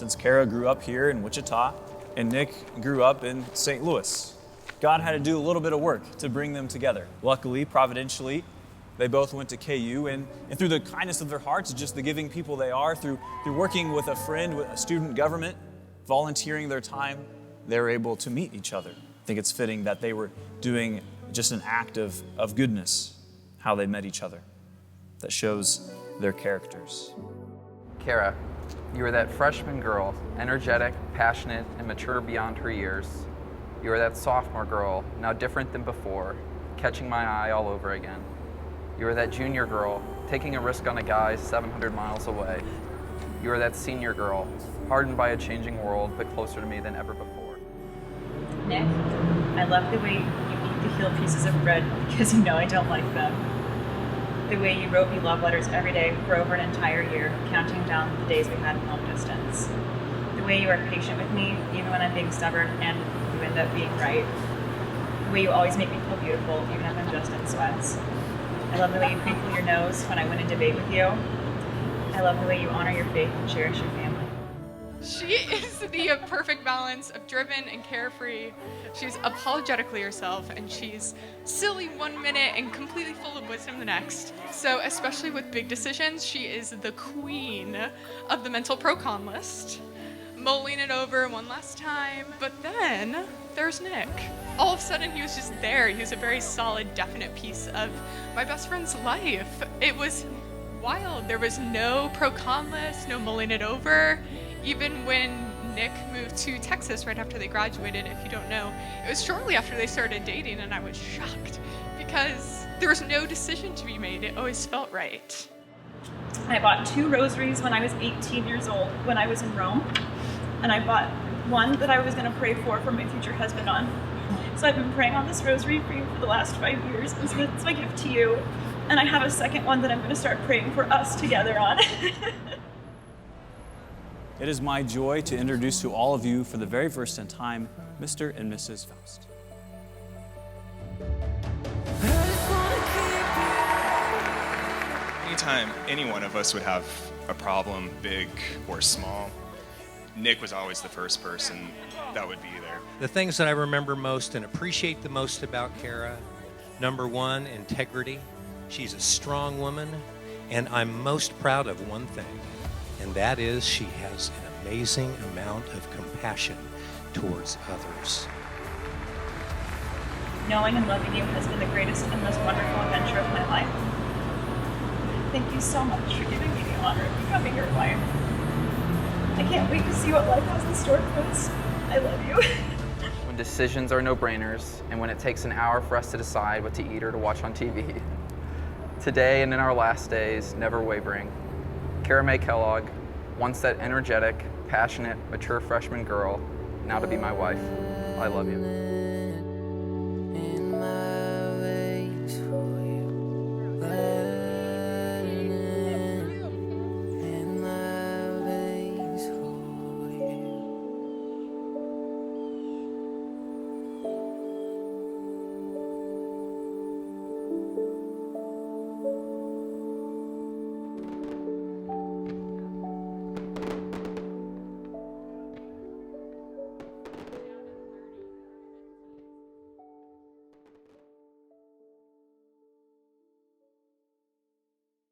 since Kara grew up here in Wichita and Nick grew up in St. Louis. God had to do a little bit of work to bring them together. Luckily, providentially, they both went to KU, and through the kindness of their hearts, just the giving people they are, through working with a friend, with a student government, volunteering their time, they were able to meet each other. I think it's fitting that they were doing just an act of goodness, how they met each other, that shows their characters. Kara, you were that freshman girl, energetic, passionate, and mature beyond her years. You were that sophomore girl, now different than before, catching my eye all over again. You were that junior girl, taking a risk on a guy 700 miles away. You were that senior girl, hardened by a changing world, but closer to me than ever before. Nick, I love the way you eat the healed pieces of bread because you know I don't like them. The way you wrote me love letters every day for over an entire year, counting down the days we had in long distance. The way you are patient with me, even when I'm being stubborn and you end up being right. The way you always make me feel beautiful, even if I'm just in sweats. I love the way you crinkle your nose when I win a debate with you. I love the way you honor your faith and cherish your family. She is the perfect balance of driven and carefree. She's apologetically herself, and she's silly one minute and completely full of wisdom the next. So especially with big decisions, she is the queen of the mental pro-con list. Mulling it over one last time. But then there's Nick. All of a sudden he was just there. He was a very solid, definite piece of my best friend's life. It was wild. There was no pro-con list, no mulling it over. Even when Nick moved to Texas right after they graduated, if you don't know, it was shortly after they started dating, and I was shocked because there was no decision to be made. It always felt right. I bought 2 rosaries when I was 18 years old when I was in Rome, and I bought one that I was going to pray for my future husband on. So I've been praying on this rosary for you for the last 5 years, and so that's my gift to you. And I have a second one that I'm going to start praying for us together on. It is my joy to introduce to all of you for the very first time, Mr. and Mrs. Faust. Anytime any one of us would have a problem, big or small, Nick was always the first person that would be there. The things that I remember most and appreciate the most about Kara, number one, integrity. She's a strong woman, and I'm most proud of one thing, and that is she has an amazing amount of compassion towards others. Knowing and loving you has been the greatest and most wonderful adventure of my life. Thank you so much for giving me the honor of becoming your wife. I can't wait to see what life has in store for us. I love you. When decisions are no-brainers, and when it takes an hour for us to decide what to eat or to watch on TV. Today and in our last days, never wavering. Kara Mae Kellogg, once that energetic, passionate, mature freshman girl, now to be my wife. I love you.